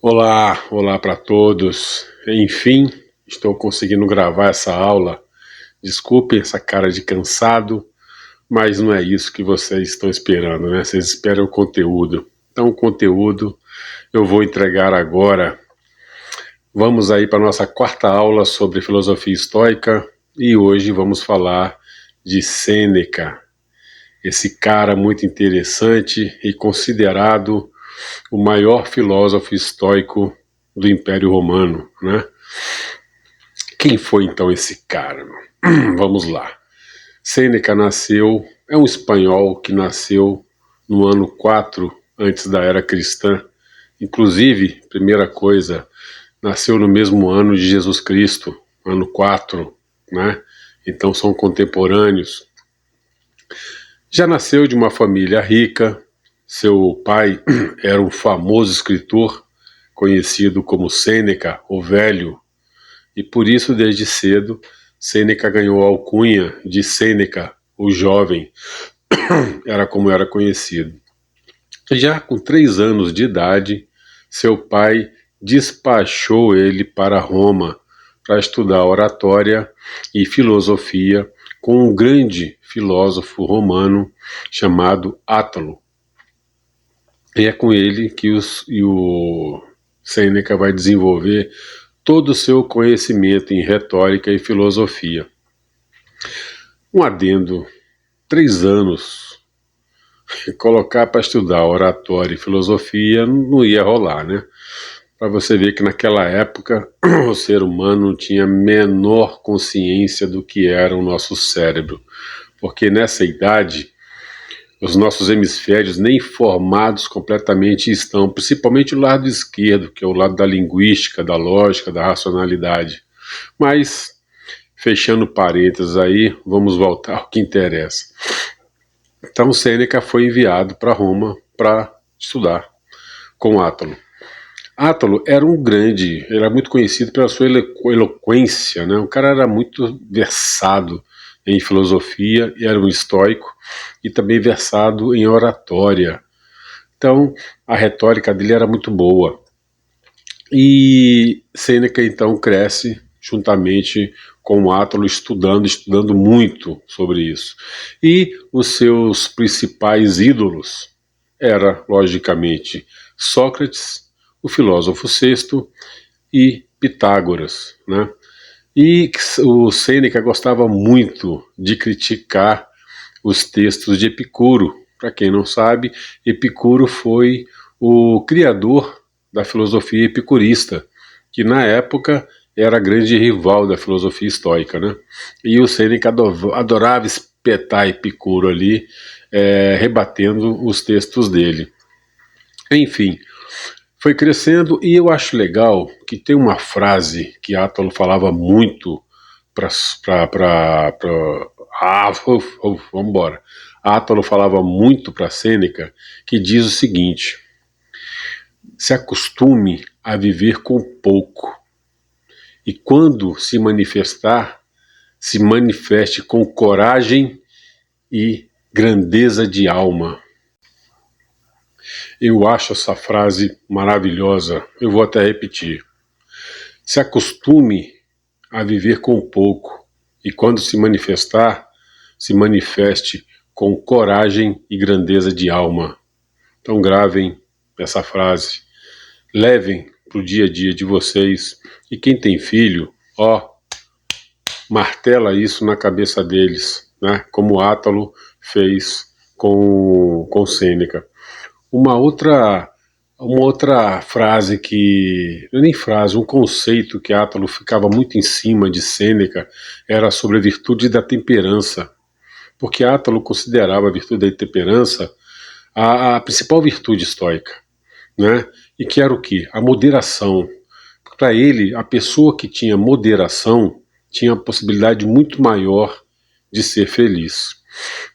Olá para todos. Enfim, estou conseguindo gravar essa aula. Desculpe essa cara de cansado, mas não é isso que vocês estão esperando, né? Vocês esperam o conteúdo. Então, o conteúdo eu vou entregar agora. Vamos aí para a nossa quarta aula sobre filosofia estoica e hoje vamos falar de Sêneca, esse cara muito interessante e considerado o maior filósofo estoico do Império Romano, né? Quem foi então esse cara? Vamos lá. Sêneca é um espanhol que nasceu no ano 4 antes da era cristã. Inclusive, primeira coisa, nasceu no mesmo ano de Jesus Cristo, ano 4, né? Então são contemporâneos. Já nasceu de uma família rica. Seu pai era um famoso escritor, conhecido como Sêneca, o Velho, e por isso, desde cedo, Sêneca ganhou a alcunha de Sêneca, o Jovem, era como era conhecido. Já com 3 anos de idade, seu pai despachou ele para Roma para estudar oratória e filosofia com um grande filósofo romano chamado Átalo. E é com ele que o Sêneca vai desenvolver todo o seu conhecimento em retórica e filosofia. Um adendo, 3 anos, colocar para estudar oratória e filosofia não ia rolar, né? Para você ver que naquela época o ser humano não tinha a menor consciência do que era o nosso cérebro, porque nessa idade os nossos hemisférios nem formados completamente estão, principalmente o lado esquerdo, que é o lado da linguística, da lógica, da racionalidade. Mas, fechando parênteses aí, vamos voltar ao que interessa. Então, Sêneca foi enviado para Roma para estudar com Átalo. Átalo era era muito conhecido pela sua eloquência, né? O cara era muito versado em filosofia, era um estoico e também versado em oratória. Então, a retórica dele era muito boa. E Sêneca, então, cresce juntamente com Átalo, estudando muito sobre isso. E os seus principais ídolos era, logicamente, Sócrates, o filósofo sexto, e Pitágoras, né? E o Sêneca gostava muito de criticar os textos de Epicuro. Para quem não sabe, Epicuro foi o criador da filosofia epicurista, que na época era a grande rival da filosofia estoica, né? E o Sêneca adorava espetar Epicuro ali, rebatendo os textos dele. Enfim, foi crescendo e eu acho legal que tem uma frase que Átalo falava muito vamos embora. Átalo falava muito para Sêneca, que diz o seguinte: se acostume a viver com pouco e quando se manifestar, se manifeste com coragem e grandeza de alma. Eu acho essa frase maravilhosa. Eu vou até repetir. Se acostume a viver com pouco e quando se manifestar, se manifeste com coragem e grandeza de alma. Então gravem essa frase, levem para o dia a dia de vocês e quem tem filho, martela isso na cabeça deles, né? Como Átalo fez com Sêneca. Uma outra frase um conceito que Átalo ficava muito em cima de Sêneca era sobre a virtude da temperança, porque Átalo considerava a virtude da temperança a principal virtude estoica, né? E que era o quê? A moderação. Para ele, a pessoa que tinha moderação tinha a possibilidade muito maior de ser feliz.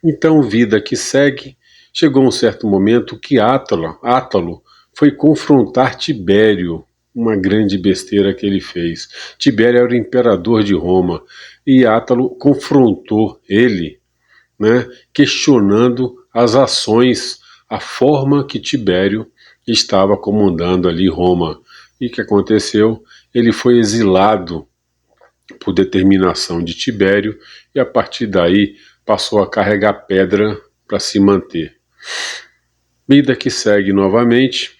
Então, vida que segue, chegou um certo momento que Átalo foi confrontar Tibério, uma grande besteira que ele fez. Tibério era o imperador de Roma e Átalo confrontou ele, né, questionando as ações, a forma que Tibério estava comandando ali Roma. E o que aconteceu? Ele foi exilado por determinação de Tibério e a partir daí passou a carregar pedra para se manter. Vida que segue novamente.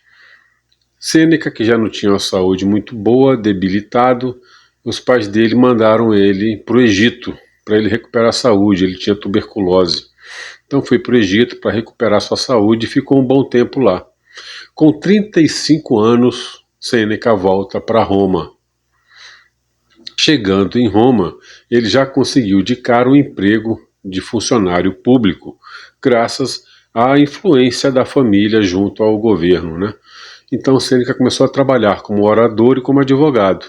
Sêneca, que já não tinha uma saúde muito boa, debilitado, os pais dele mandaram ele para o Egito para ele recuperar a saúde. Ele tinha tuberculose. Então foi para o Egito para recuperar sua saúde e ficou um bom tempo lá. Com 35 anos, Sêneca volta para Roma. Chegando em Roma, ele já conseguiu de cara um emprego de funcionário público, graças à influência da família junto ao governo, né? Então Sêneca começou a trabalhar como orador e como advogado.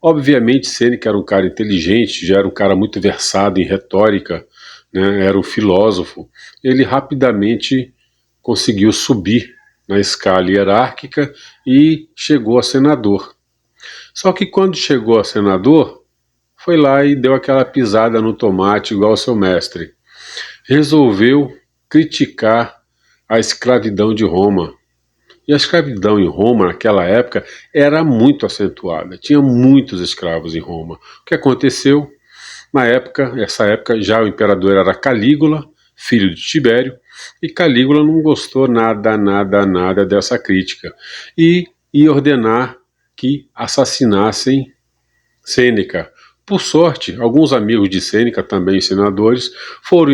Obviamente Sêneca era um cara inteligente, já era um cara muito versado em retórica, né? Era um filósofo. Ele rapidamente conseguiu subir na escala hierárquica e chegou a senador. Só que quando chegou a senador, foi lá e deu aquela pisada no tomate igual ao seu mestre. Resolveu criticar a escravidão de Roma. E a escravidão em Roma, naquela época, era muito acentuada. Tinha muitos escravos em Roma. O que aconteceu? Nessa época, já o imperador era Calígula, filho de Tibério, e Calígula não gostou nada dessa crítica. E ia ordenar que assassinassem Sêneca. Por sorte, alguns amigos de Sêneca, também senadores, foram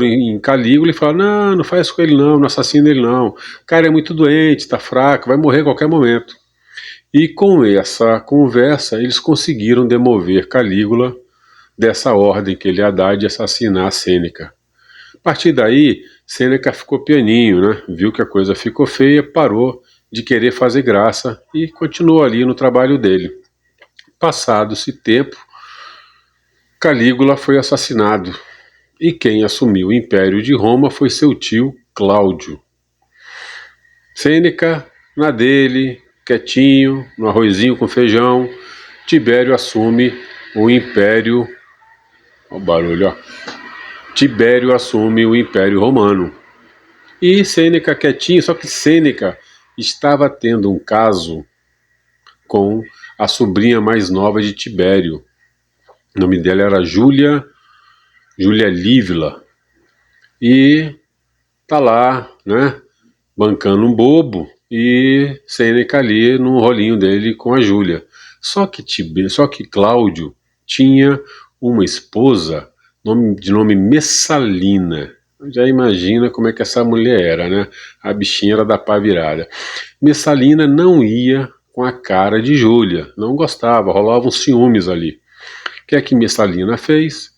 em Calígula e falaram: não faz com ele não assassina ele não. O cara é muito doente, está fraco, vai morrer a qualquer momento. E com essa conversa, eles conseguiram demover Calígula dessa ordem que ele ia dar de assassinar Sêneca. A partir daí, Sêneca ficou pianinho, né? Viu que a coisa ficou feia, parou de querer fazer graça e continuou ali no trabalho dele. Passado-se tempo, Calígula foi assassinado e quem assumiu o Império de Roma foi seu tio Cláudio. Sêneca, na dele, quietinho, no arrozinho com feijão, Tibério assume o Império. Olha o barulho, ó. Tibério assume o Império Romano. E Sêneca quietinho, só que Sêneca estava tendo um caso com a sobrinha mais nova de Tibério. O nome dela era Júlia Lívila. E tá lá, né, bancando um bobo, e Sêneca ali no rolinho dele com a Júlia. Só que Cláudio tinha uma esposa de nome Messalina. Já imagina como é que essa mulher era, né? A bichinha era da pá virada. Messalina não ia com a cara de Júlia, não gostava, rolavam ciúmes ali. O que é que Messalina fez?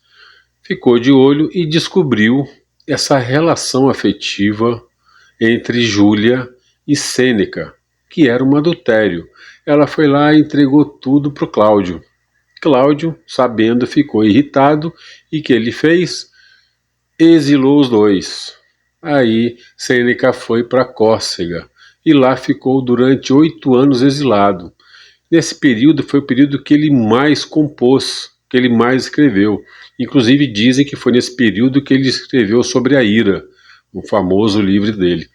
Ficou de olho e descobriu essa relação afetiva entre Júlia e Sêneca, que era um adultério. Ela foi lá e entregou tudo para o Cláudio. Cláudio, sabendo, ficou irritado e o que ele fez? Exilou os dois. Aí Sêneca foi para Córcega e lá ficou durante 8 anos exilado. Nesse período foi o período que ele mais compôs, que ele mais escreveu. Inclusive dizem que foi nesse período que ele escreveu sobre a ira, o famoso livro dele.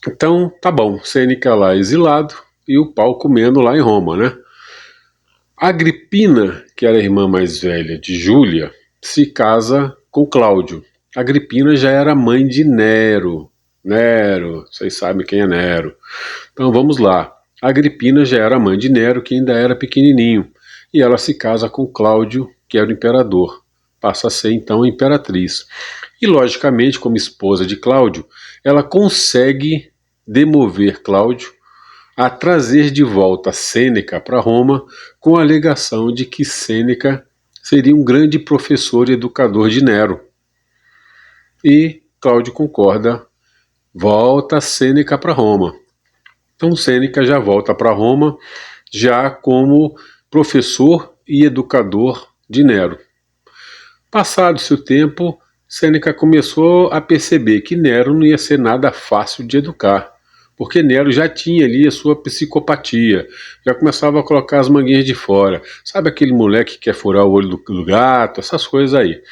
Então, tá bom, Sêneca lá exilado e o pau comendo lá em Roma, né? Agripina, que era a irmã mais velha de Júlia, se casa com Cláudio. Agripina já era mãe de Nero. Nero, vocês sabem quem é Nero. Então vamos lá. Agripina já era mãe de Nero, que ainda era pequenininho. E ela se casa com Cláudio, que era o imperador. Passa a ser então a imperatriz. E logicamente, como esposa de Cláudio, ela consegue demover Cláudio a trazer de volta Sêneca para Roma, com a alegação de que Sêneca seria um grande professor e educador de Nero. E Cláudio concorda, volta Sêneca para Roma. Então Sêneca já volta para Roma, já como professor e educador de Nero. Passado-se o tempo, Sêneca começou a perceber que Nero não ia ser nada fácil de educar, porque Nero já tinha ali a sua psicopatia, já começava a colocar as manguinhas de fora. Sabe aquele moleque que quer furar o olho do gato, essas coisas aí.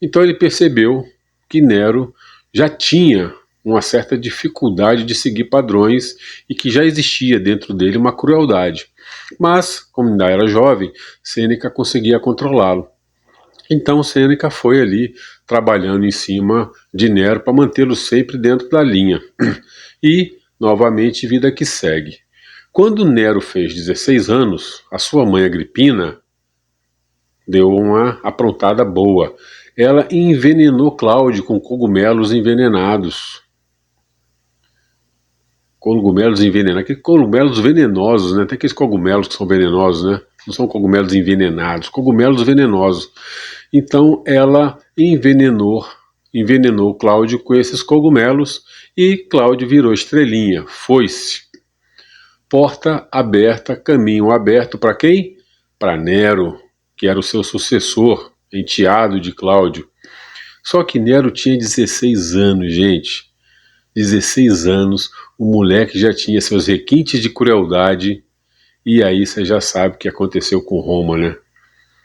Então ele percebeu que Nero já tinha uma certa dificuldade de seguir padrões e que já existia dentro dele uma crueldade. Mas, como ainda era jovem, Sêneca conseguia controlá-lo. Então Sêneca foi ali trabalhando em cima de Nero para mantê-lo sempre dentro da linha. E, novamente, vida que segue. Quando Nero fez 16 anos, a sua mãe Agripina deu uma aprontada boa. Ela envenenou Cláudio com cogumelos envenenados. Cogumelos envenenados, aqueles cogumelos venenosos, né? Tem aqueles cogumelos que são venenosos, né? Não são cogumelos envenenados, cogumelos venenosos. Então ela envenenou Cláudio com esses cogumelos e Cláudio virou estrelinha, foi-se. Porta aberta, caminho aberto para quem? Para Nero, que era o seu sucessor, enteado de Cláudio. Só que Nero tinha 16 anos, gente. 16 anos, o moleque já tinha seus requintes de crueldade, e aí você já sabe o que aconteceu com Roma, né?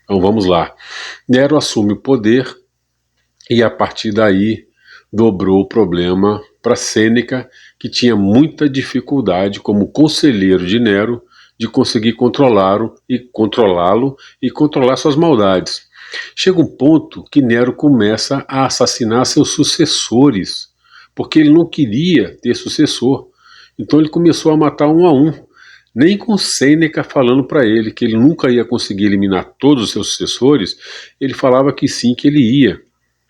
Então vamos lá. Nero assume o poder e a partir daí dobrou o problema para Sêneca, que tinha muita dificuldade como conselheiro de Nero de conseguir controlá-lo e controlar suas maldades. Chega um ponto que Nero começa a assassinar seus sucessores, porque ele não queria ter sucessor. Então ele começou a matar um a um. Nem com Sêneca falando para ele que ele nunca ia conseguir eliminar todos os seus sucessores, ele falava que sim, que ele ia.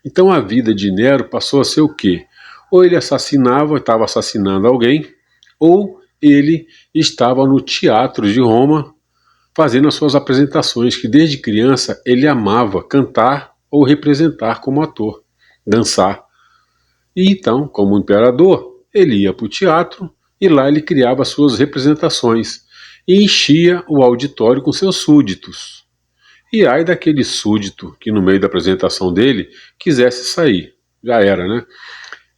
Então a vida de Nero passou a ser o quê? Ou ele estava assassinando alguém, ou ele estava no teatro de Roma fazendo as suas apresentações, que desde criança ele amava cantar ou representar como ator, dançar. E então, como imperador, ele ia para o teatro e lá ele criava suas representações e enchia o auditório com seus súditos. E ai daquele súdito que no meio da apresentação dele quisesse sair. Já era, né?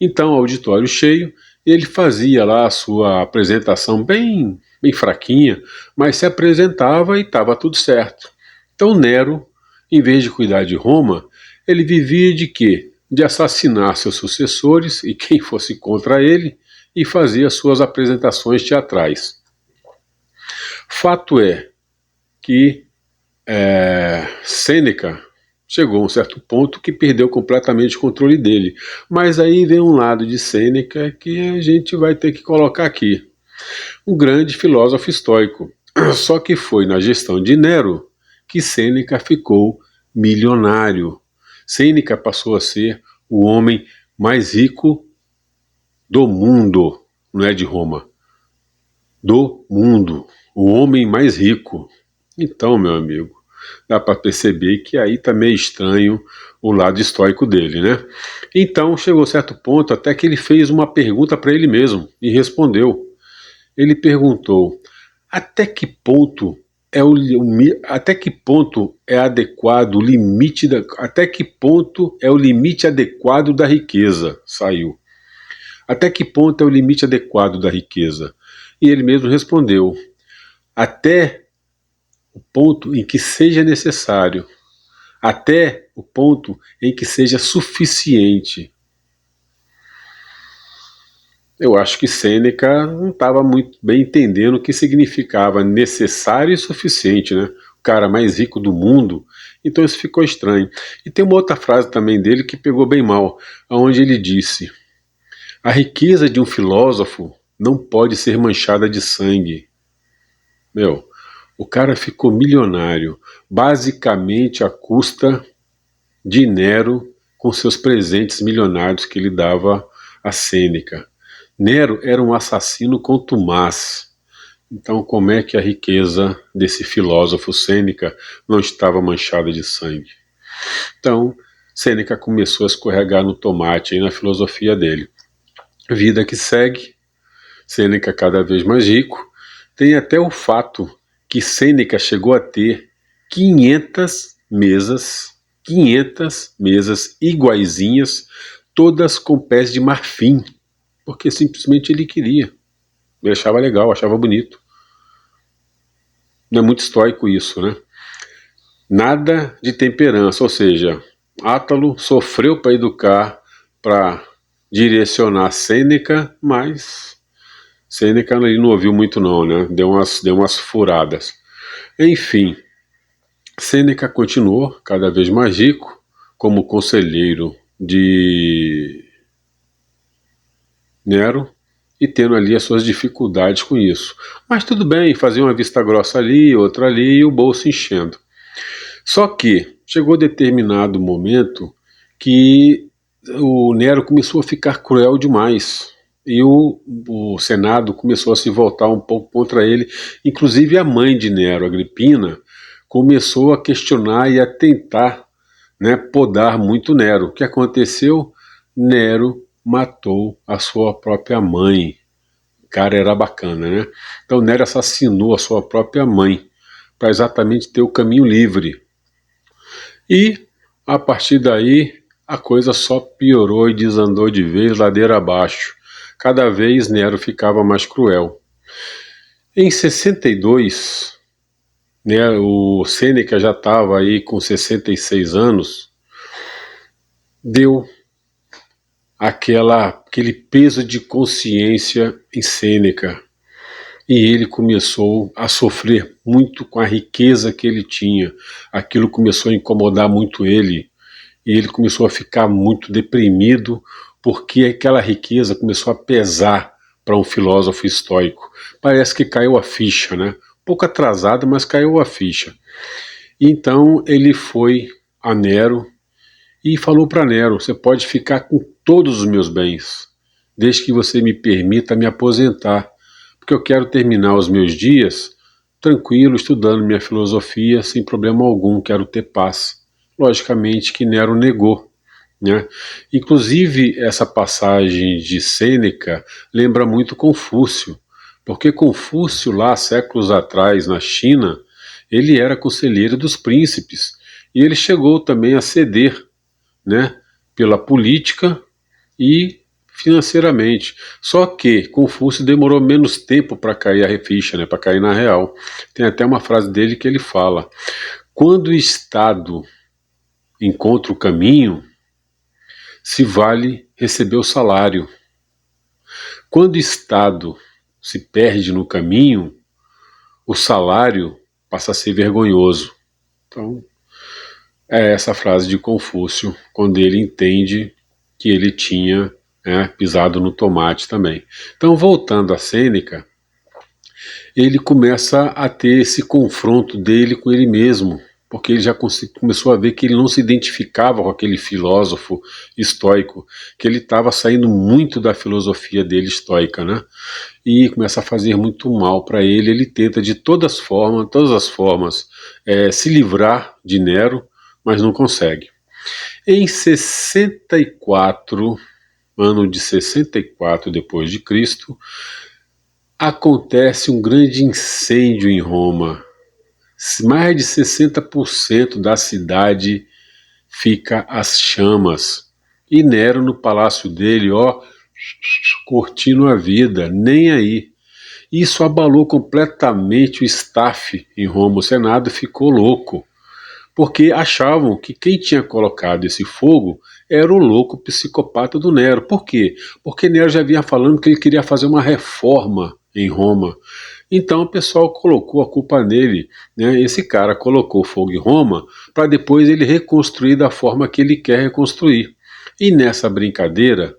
Então, auditório cheio, ele fazia lá a sua apresentação bem fraquinha, mas se apresentava e estava tudo certo. Então Nero, em vez de cuidar de Roma, ele vivia de quê? De assassinar seus sucessores e quem fosse contra ele e fazia suas apresentações teatrais. Fato é que Sêneca chegou a um certo ponto que perdeu completamente o controle dele. Mas aí vem um lado de Sêneca que a gente vai ter que colocar aqui. Um grande filósofo estoico. Só que foi na gestão de Nero que Sêneca ficou milionário. Sêneca passou a ser o homem mais rico do mundo, não é de Roma, do mundo, o homem mais rico. Então, meu amigo, dá para perceber que aí tá meio estranho o lado estoico dele, né? Então chegou a certo ponto até que ele fez uma pergunta para ele mesmo e respondeu. Ele perguntou: até que ponto até que ponto é adequado o limite até que ponto é o limite adequado da riqueza? Saiu. Até que ponto é o limite adequado da riqueza? E ele mesmo respondeu: até o ponto em que seja necessário, até o ponto em que seja suficiente. Eu acho que Sêneca não estava muito bem entendendo o que significava necessário e suficiente, né? O cara mais rico do mundo, então isso ficou estranho. E tem uma outra frase também dele que pegou bem mal, onde ele disse: a riqueza de um filósofo não pode ser manchada de sangue. Meu, o cara ficou milionário, basicamente à custa de Nero com seus presentes milionários que ele dava a Sêneca. Nero era um assassino contumaz. Então, como é que a riqueza desse filósofo Sêneca não estava manchada de sangue? Então, Sêneca começou a escorregar no tomate aí na filosofia dele. Vida que segue, Sêneca cada vez mais rico. Tem até o fato que Sêneca chegou a ter 500 mesas iguaizinhas, todas com pés de marfim, porque simplesmente ele queria. Ele achava legal, achava bonito. Não é muito estoico isso, né? Nada de temperança, ou seja, Átalo sofreu para educar, para direcionar Sêneca, mas Sêneca ele não ouviu muito não, né? Deu umas furadas. Enfim, Sêneca continuou cada vez mais rico como conselheiro de Nero e tendo ali as suas dificuldades com isso. Mas tudo bem, fazia uma vista grossa ali, outra ali e o bolso enchendo. Só que chegou determinado momento que o Nero começou a ficar cruel demais. E o Senado começou a se voltar um pouco contra ele. Inclusive a mãe de Nero, Agripina, começou a questionar e a tentar, né, podar muito Nero. O que aconteceu? Nero matou a sua própria mãe. O cara era bacana, né? Então Nero assassinou a sua própria mãe para exatamente ter o caminho livre. E a partir daí a coisa só piorou e desandou de vez ladeira abaixo. Cada vez Nero ficava mais cruel. Em 62, né, o Sêneca já estava aí com 66 anos, deu aquele peso de consciência em Sêneca. E ele começou a sofrer muito com a riqueza que ele tinha. Aquilo começou a incomodar muito ele. E ele começou a ficar muito deprimido, porque aquela riqueza começou a pesar para um filósofo estoico. Parece que caiu a ficha, né? Um pouco atrasada, mas caiu a ficha. Então ele foi a Nero e falou para Nero: você pode ficar com todos os meus bens, desde que você me permita me aposentar, porque eu quero terminar os meus dias tranquilo, estudando minha filosofia, sem problema algum, quero ter paz. Logicamente que Nero negou, né? Inclusive, essa passagem de Sêneca lembra muito Confúcio, porque Confúcio, lá séculos atrás, na China, ele era conselheiro dos príncipes, e ele chegou também a ceder, né, pela política e financeiramente. Só que Confúcio demorou menos tempo para cair a ficha, né, para cair na real. Tem até uma frase dele que ele fala: quando o Estado encontra o caminho, se vale receber o salário. Quando o Estado se perde no caminho, o salário passa a ser vergonhoso. Então, é essa frase de Confúcio, quando ele entende que ele tinha, né, pisado no tomate também. Então, voltando a Sêneca, ele começa a ter esse confronto dele com ele mesmo, porque ele já começou a ver que ele não se identificava com aquele filósofo estoico, que ele estava saindo muito da filosofia dele estoica, né? E começa a fazer muito mal para ele. Ele tenta de todas as formas, se livrar de Nero, mas não consegue. Em 64, ano de 64 depois de Cristo, acontece um grande incêndio em Roma. Mais de 60% da cidade fica às chamas. E Nero, no palácio dele, ó, curtindo a vida, nem aí. Isso abalou completamente o staff em Roma. O Senado ficou louco, porque achavam que quem tinha colocado esse fogo era o louco psicopata do Nero. Por quê? Porque Nero já vinha falando que ele queria fazer uma reforma em Roma. Então o pessoal colocou a culpa nele, né? Esse cara colocou fogo em Roma para depois ele reconstruir da forma que ele quer reconstruir. E nessa brincadeira,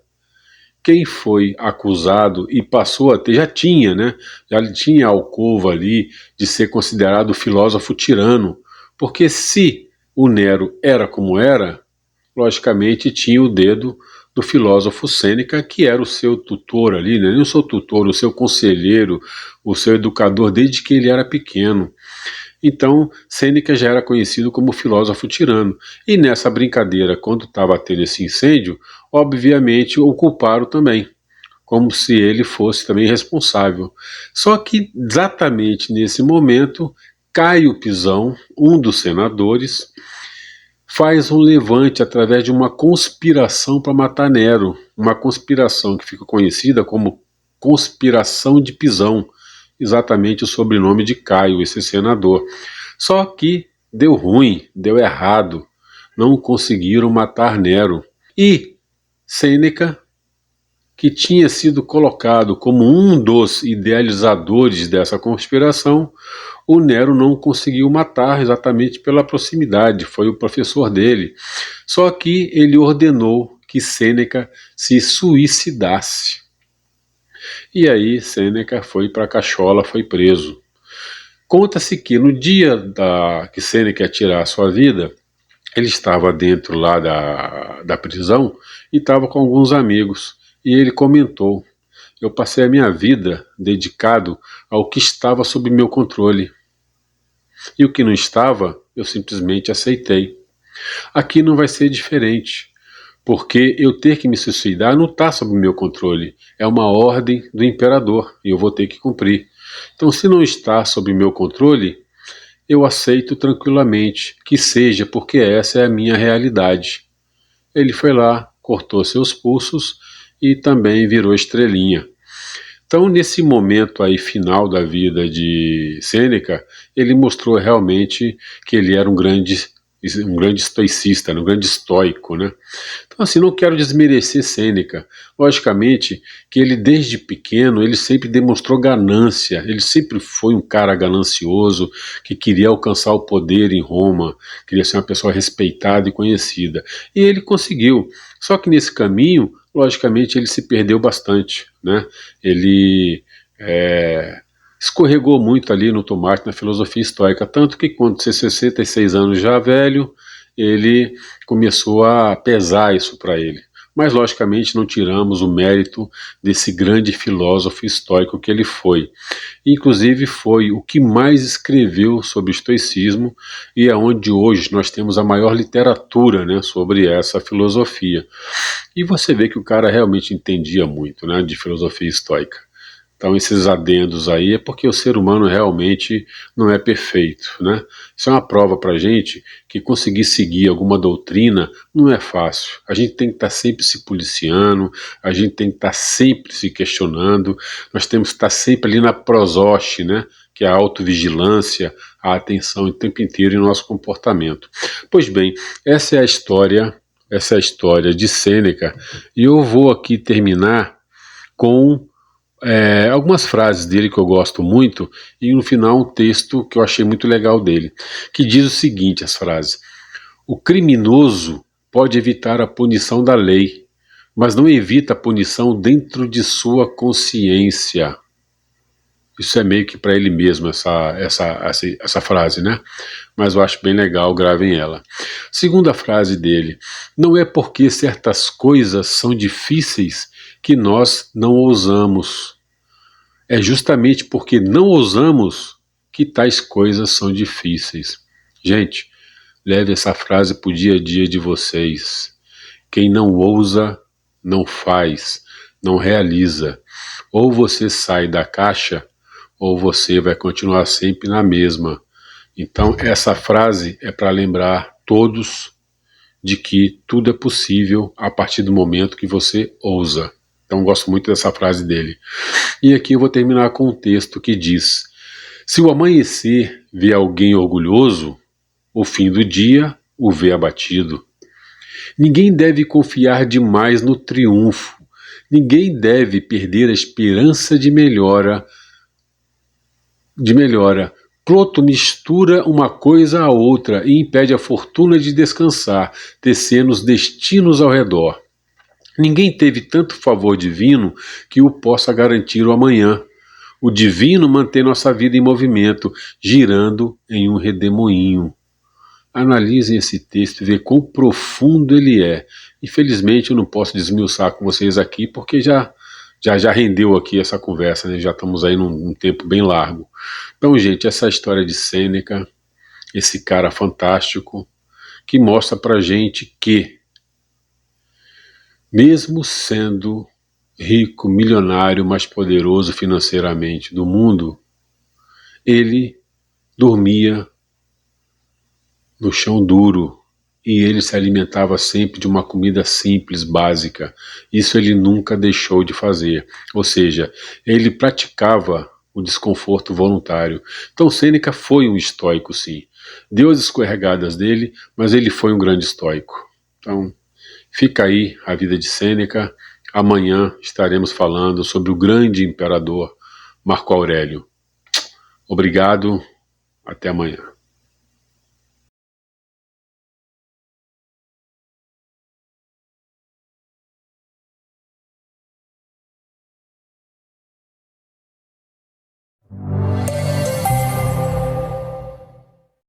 quem foi acusado e passou a ter, já tinha, né? Já tinha a alcova ali de ser considerado filósofo tirano, porque se o Nero era como era, logicamente tinha o dedo do filósofo Sêneca, que era o seu tutor ali, né? Nem o seu tutor, o seu conselheiro, o seu educador desde que ele era pequeno. Então, Sêneca já era conhecido como filósofo tirano. E nessa brincadeira, quando estava tendo esse incêndio, obviamente o culparam também, como se ele fosse também responsável. Só que exatamente nesse momento, Caio Pisão, um dos senadores, faz um levante através de uma conspiração para matar Nero, uma conspiração que fica conhecida como Conspiração de Pisão, exatamente o sobrenome de Caio, esse senador. Só que deu ruim, deu errado, não conseguiram matar Nero. E Sêneca que tinha sido colocado como um dos idealizadores dessa conspiração, o Nero não conseguiu matar exatamente pela proximidade, foi o professor dele. Só que ele ordenou que Sêneca se suicidasse. E aí Sêneca foi para a cachola, foi preso. Conta-se que no dia que Sêneca ia tirar a sua vida, ele estava dentro lá da prisão e estava com alguns amigos. E ele comentou: eu passei a minha vida dedicado ao que estava sob meu controle. E o que não estava, eu simplesmente aceitei. Aqui não vai ser diferente, porque eu ter que me suicidar não está sob meu controle. É uma ordem do imperador e eu vou ter que cumprir. Então, se não está sob meu controle, eu aceito tranquilamente que seja, porque essa é a minha realidade. Ele foi lá, cortou seus pulsos e também virou estrelinha. Então, nesse momento aí final da vida de Sêneca, ele mostrou realmente que ele era um grande estoicista, um grande estoico, né? Então, assim, não quero desmerecer Sêneca. Logicamente que ele, desde pequeno, ele sempre demonstrou ganância. Ele sempre foi um cara ganancioso, que queria alcançar o poder em Roma, queria ser uma pessoa respeitada e conhecida. E ele conseguiu. Só que nesse caminho, logicamente, ele se perdeu bastante, né? Ele escorregou muito ali no tomate, na filosofia estoica, tanto que quando tinha 66 anos já velho, ele começou a pesar isso para ele. Mas, logicamente, não tiramos o mérito desse grande filósofo estoico que ele foi. Inclusive, foi o que mais escreveu sobre o estoicismo e é onde hoje nós temos a maior literatura, né, sobre essa filosofia. E você vê que o cara realmente entendia muito, né, de filosofia estoica. Então, esses adendos aí é porque o ser humano realmente não é perfeito, né? Isso é uma prova pra gente que conseguir seguir alguma doutrina não é fácil. A gente tem que estar sempre se policiando, a gente tem que estar sempre se questionando, nós temos que estar sempre ali na prososte, né? Que é a autovigilância, a atenção o tempo inteiro em nosso comportamento. Pois bem, essa é a história de Sêneca, e eu vou aqui terminar com algumas frases dele que eu gosto muito, e no final um texto que eu achei muito legal dele, que diz o seguinte, as frases: o criminoso pode evitar a punição da lei, mas não evita a punição dentro de sua consciência. Isso é meio que para ele mesmo, essa frase, né? Mas eu acho bem legal, gravem ela. Segunda frase dele: não é porque certas coisas são difíceis que nós não ousamos. É justamente porque não ousamos que tais coisas são difíceis. Gente, leve essa frase para o dia a dia de vocês. Quem não ousa, não faz, não realiza. Ou você sai da caixa, ou você vai continuar sempre na mesma. Então, essa frase é para lembrar todos de que tudo é possível a partir do momento que você ousa. Então, gosto muito dessa frase dele. E aqui eu vou terminar com um texto que diz: se o amanhecer vê alguém orgulhoso, o fim do dia o vê abatido. Ninguém deve confiar demais no triunfo. Ninguém deve perder a esperança de melhora. Ploto mistura uma coisa a outra e impede a fortuna de descansar, tecendo os destinos ao redor. Ninguém teve tanto favor divino que o possa garantir o amanhã. O divino mantém nossa vida em movimento, girando em um redemoinho. Analisem esse texto e vejam quão profundo ele é. Infelizmente eu não posso desmiuçar com vocês aqui, porque já rendeu aqui essa conversa, né? Já estamos aí num tempo bem largo. Então, gente, essa história de Sêneca, esse cara fantástico, que mostra pra gente que, mesmo sendo rico, milionário, mais poderoso financeiramente do mundo, ele dormia no chão duro e ele se alimentava sempre de uma comida simples, básica. Isso ele nunca deixou de fazer. Ou seja, ele praticava o desconforto voluntário. Então Sêneca foi um estoico, sim. Deu as escorregadas dele, mas ele foi um grande estoico. Então, fica aí a vida de Sêneca, Amanhã estaremos falando sobre o grande imperador Marco Aurélio. Obrigado, até amanhã.